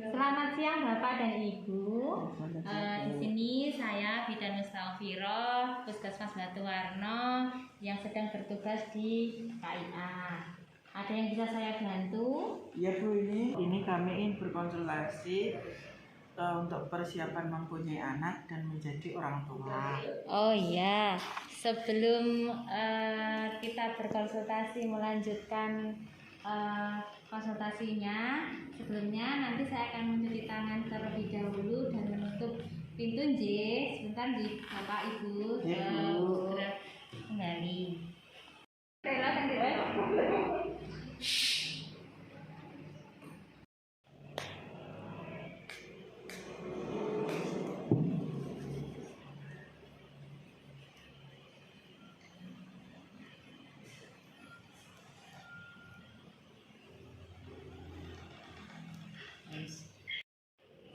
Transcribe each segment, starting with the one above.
Selamat siang Bapak dan Ibu. Di sini saya Bidan Mustafiroh, Puskesmas Batuwarno yang sedang bertugas di KIA. Ada yang bisa saya bantu? Iya Bu, ini kami ingin berkonsultasi untuk persiapan mempunyai anak dan menjadi orang tua. Oh iya, sebelum kita berkonsultasi melanjutkan konsultasinya, sebelumnya nanti saya akan mencuci tangan terlebih dahulu dan menutup pintu J. Sebentar di Bapak Ibu kembali.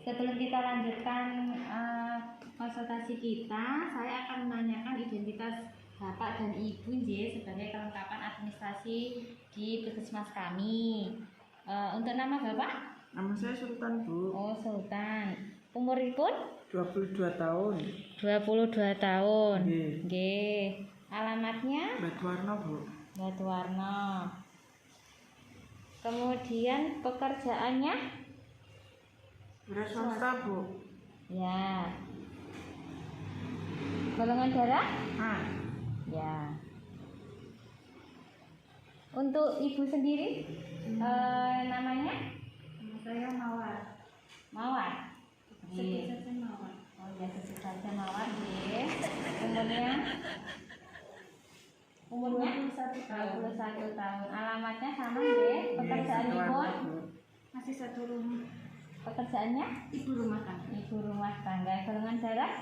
Sebelum kita lanjutkan konsultasi kita, saya akan menanyakan identitas Bapak dan Ibu J sebagai kelengkapan administrasi di puskesmas kami. Untuk nama Bapak? Nama saya Sultan Bu. Oh, Sultan. Umur pun? 22 tahun. 22 tahun. Nggih. Nggih. Alamatnya? Batuwarno Bu. Batuwarno. Kemudian pekerjaannya? Wira swasta Bu. Ya. Golongan darah? Ah, Ya. Untuk ibu sendiri, namanya? Nama saya Mawar. Mawar. Sebut saja Mawar. Oh ya, sebut saja Mawar. Ya. Umurnya 21 tahun. 21 tahun. Alamatnya sama ya. Pekerjaan Iya, ibu? Batuwarno, Bu. Masih satu rumah. Pekerjaannya? Ibu rumah tangga. Ibu rumah tangga. Golongan darah?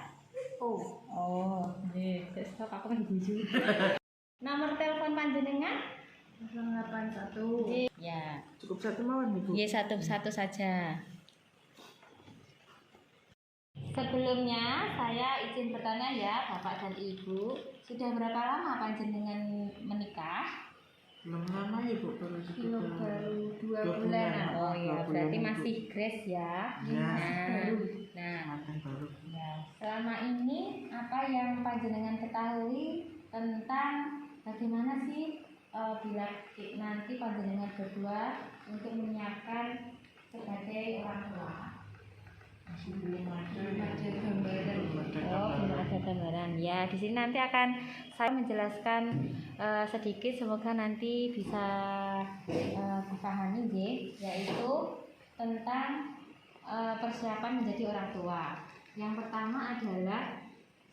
Oh, Oh, nih, besok aku kan ibu juga. Nomor telepon panjenengan? 081. Ya. Cukup satu mawar nih Bu. Ya, satu-satu saja. Sebelumnya saya izin bertanya ya Bapak dan Ibu, sudah berapa lama panjenengan menikah? Belum lama ya Bu, baru Belum, sekitar baru 2 2 bulan. Oh ya, 2 berarti bulan, masih Bu. grace ya. Ya. Nah, Makan baru. ya. Selama ini apa yang panjenengan ketahui tentang bagaimana sih bila nanti panjenengan berdua untuk menyiapkan sebagai orang tua? Masih belum ada. Ada gambaran. Oh, belum ada gambaran. Ya, di sini nanti akan saya menjelaskan sedikit, semoga nanti bisa dipahami, yaitu tentang persiapan menjadi orang tua. Yang pertama adalah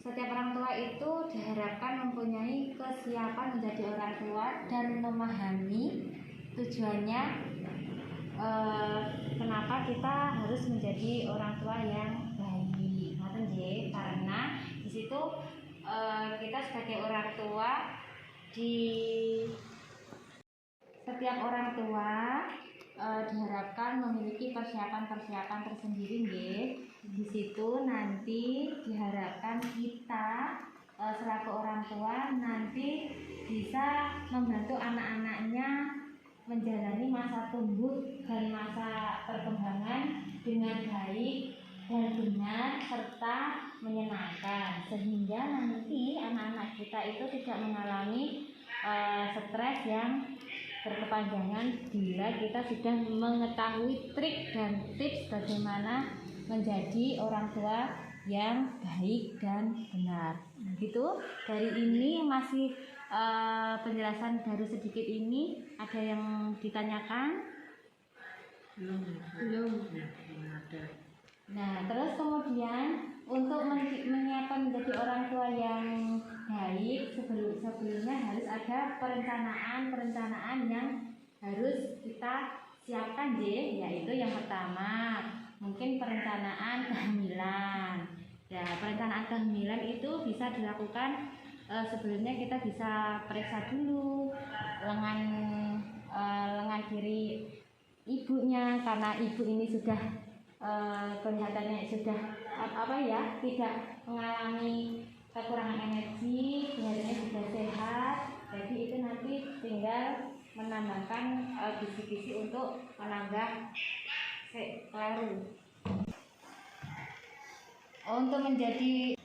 setiap orang tua itu diharapkan mempunyai kesiapan menjadi orang tua dan memahami tujuannya kenapa kita harus menjadi orang tua yang baik. Karena di situ kita sebagai orang tua, di setiap orang tua diharapkan memiliki persiapan-persiapan tersendiri, nggih. Di situ nanti diharapkan kita selaku orang tua nanti bisa membantu anak-anaknya menjalani masa tumbuh dan masa perkembangan dengan baik dan benar serta menyenangkan, sehingga nanti anak-anak kita itu tidak mengalami stres yang berkepanjangan bila kita sudah mengetahui trik dan tips bagaimana menjadi orang tua yang baik dan benar. Gitu. Dari ini masih penjelasan baru sedikit ini, ada yang ditanyakan? Belum. Ya, belum ada. Nah, terus kemudian untuk menyiapkan menjadi orang tua yang baik, sebelumnya harus ada perencanaan yang harus kita siapkan, yaitu yang pertama mungkin perencanaan kehamilan. Ya, perencanaan kehamilan itu bisa dilakukan sebelumnya kita bisa periksa dulu lengan kiri ibunya, karena ibu ini sudah kelihatannya sudah tidak mengalami kekurangan energi, kelihatannya sudah sehat. Jadi itu nanti tinggal menambahkan kisi-kisi untuk menambah Keliru. Untuk menjadi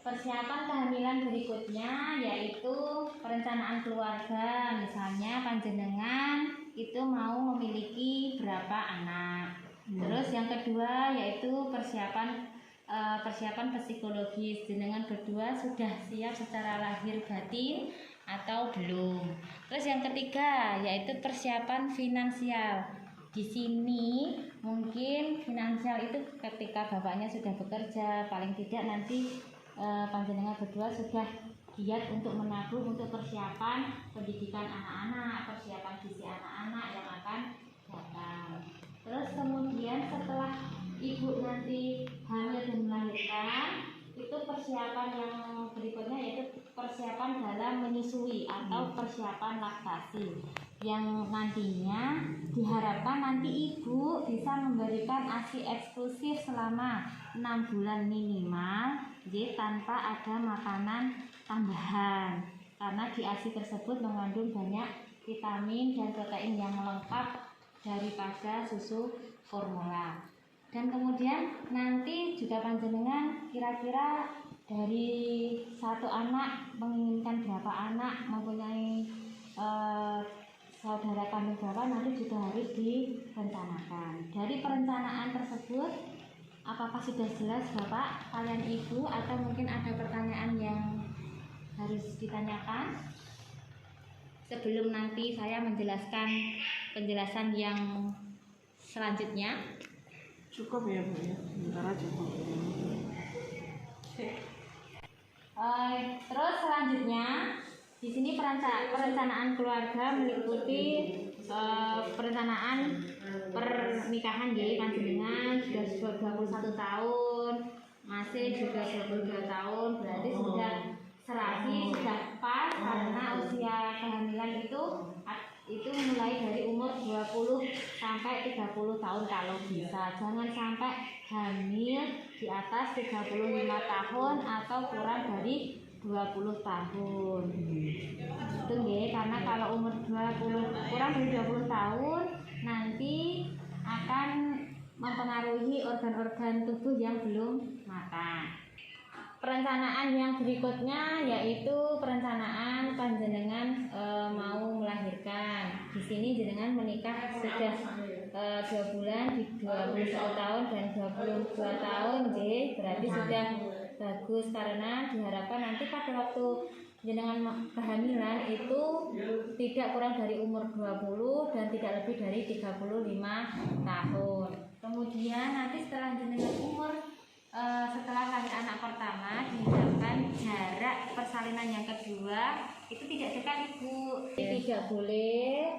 persiapan kehamilan berikutnya yaitu perencanaan keluarga. Misalnya panjenengan itu mau memiliki berapa anak. Terus yang kedua yaitu persiapan psikologis. Jenengan berdua sudah siap secara lahir batin atau belum. Terus yang ketiga yaitu persiapan finansial. Di sini mungkin finansial itu ketika bapaknya sudah bekerja, paling tidak nanti panjenengan berdua sudah giat untuk menabung untuk persiapan pendidikan anak-anak, persiapan gizi anak-anak yang akan datang. Terus kemudian setelah ibu nanti hamil dan melahirkan, itu persiapan yang berikutnya yaitu persiapan dalam menyusui atau persiapan laktasi, yang nantinya diharapkan nanti ibu bisa memberikan ASI eksklusif selama 6 bulan minimal, tanpa ada makanan tambahan, karena di ASI tersebut mengandung banyak vitamin dan protein yang lengkap daripada susu formula. Dan kemudian nanti juga panjenengan kira-kira dari satu anak menginginkan berapa anak, mempunyai saudara kandung berapa, nanti juga harus direncanakan. Dari perencanaan tersebut, apakah sudah jelas Bapak, kalian Ibu, atau mungkin ada pertanyaan yang harus ditanyakan sebelum nanti saya menjelaskan penjelasan yang selanjutnya? Cukup ya Bu ya, sementara cukup. Terus selanjutnya di sini perencanaan keluarga meliputi perencanaan pernikahan ya, panjenengan sudah 21 tahun, masih juga 22 tahun, berarti sudah serasi, sudah pas, karena usia kehamilan itu mulai dari umur 20 sampai 30 tahun kalau bisa. Jangan sampai hamil di atas 35 tahun atau kurang dari 20 tahun. Itu nggih, karena kalau umur 20 kurang dari 20 tahun nanti akan mempengaruhi organ-organ tubuh yang belum matang. Perencanaan yang berikutnya yaitu perencanaan panjenengan mau melahirkan. Di sini jenengan menikah sudah 2 bulan di 21 tahun dan 22 tahun, berarti sudah bagus, karena diharapkan nanti pada waktu jenengan kehamilan itu tidak kurang dari umur 20 dan tidak lebih dari 35 tahun. Kemudian nanti setelah jenengan setelah lahir anak pertama, diharapkan jarak persalinan yang kedua itu tidak dekat Ibu. Tidak boleh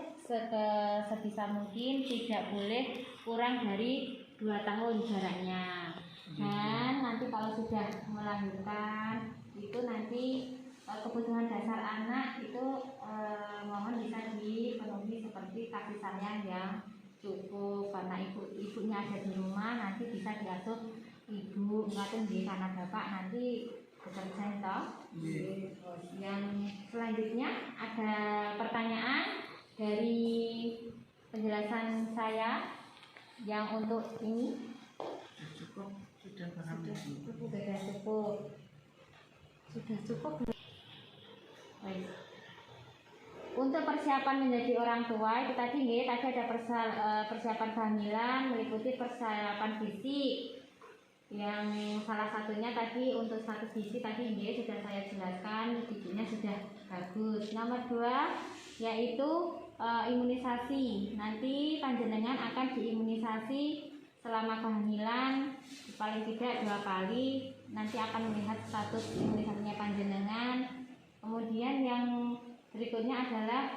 sebisa mungkin tidak boleh kurang dari 2 tahun jaraknya. Dan nanti kalau sudah melahirkan itu nanti kebutuhan dasar anak itu mohon bisa dipenuhi seperti kasih sayang yang cukup, karena ibunya ada di rumah, nanti bisa diasuh ibu, ngaten nggih, karena bapak nanti bekerja toh. Yang selanjutnya ada pertanyaan dari penjelasan saya yang untuk ini? Cukup, sudah paham. Sudah cukup. Baik. Untuk persiapan menjadi orang tua itu tadi ada persiapan kehamilan, meliputi persiapan fisik. Yang salah satunya tadi untuk status gizi tadi sudah saya jelaskan, gizinya sudah bagus. Nomor 2 yaitu imunisasi. Nanti panjenengan akan diimunisasi selama kehamilan paling tidak 2 kali. Nanti akan melihat status imunisasinya panjenengan. Kemudian yang berikutnya adalah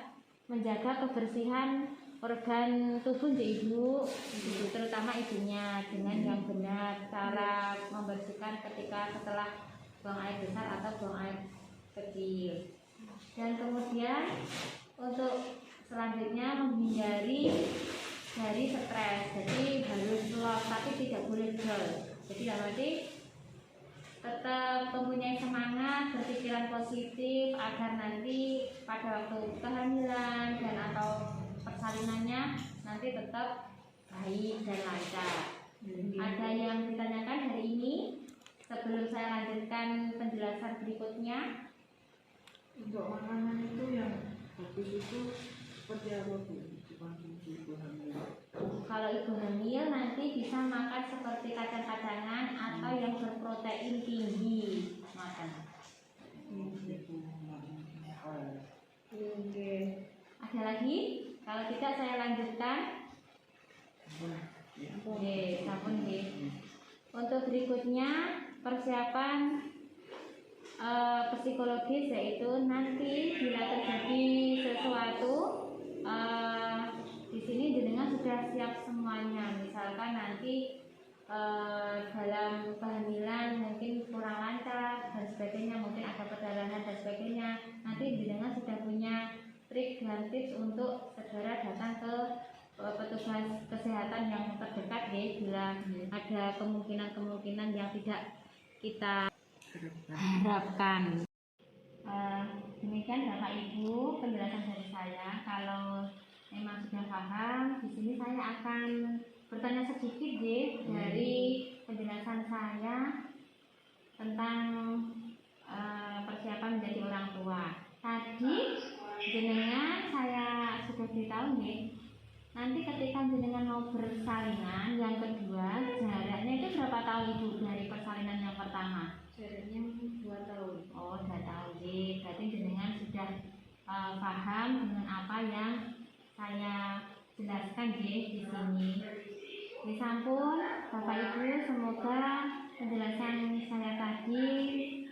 menjaga kebersihan organ tubuh Ibu, terutama ibunya dengan yang benar, cara membersihkan ketika setelah buang air besar atau buang air kecil. Dan kemudian untuk selanjutnya menghindari dari stres, jadi harus love tapi tidak boleh dull. Jadi nanti tetap mempunyai semangat, berpikiran positif agar nanti pada waktu kehamilan dan atau persalinannya nanti tetap baik dan lancar. Ada yang ditanyakan hari ini sebelum saya lanjutkan penjelasan berikutnya? Untuk makanan itu yang bagus itu seperti apa Bu? Dikonsumsi ibu hamil. Kalau ibu hamil nanti bisa makan seperti kacang-kacangan atau yang berprotein tinggi makan. Ibu hamil. Oke. Ada lagi? Kalau tidak saya lanjutkan. Oke, sampun nggih. Untuk berikutnya persiapan psikologis, yaitu nanti bila terjadi sesuatu di sini jenengan sudah siap semuanya. Misalkan nanti dalam kehamilan mungkin kurang lancar dan sebagainya, mungkin ada perdarahan dan sebagainya, nanti jenengan sudah punya trik dan tips untuk segera datang ke petugas kesehatan yang terdekat ya, bila ada kemungkinan yang tidak kita harapkan. Demikian Bapak Ibu penjelasan dari saya. Kalau memang sudah paham, di sini saya akan bertanya sedikit dari penjelasan saya tentang persiapan menjadi orang tua. Tadi jenengan saya sudah beritahu nanti ketika jenengan mau bersalinan yang kedua, jaraknya itu berapa tahun Ibu dari persalinan yang pertama? Jaraknya 2 tahun. Oh, 2 tahun. Berarti jenengan sudah paham dengan apa yang saya jelaskan di sini. Di sampun Bapak Ibu, semoga penjelasan saya tadi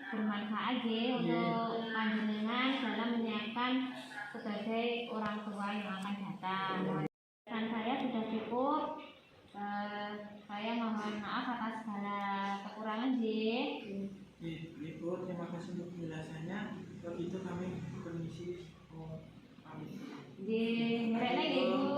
bermanfaat untuk panjenengan dalam menyiapkan sebagai orang tua yang akan datang. Dan saya sudah cukup. Saya mohon maaf atas segala kekurangan Ibu, terima kasih untuk penjelasannya. Kalau itu kami permisi. Ngerti lagi Ibu.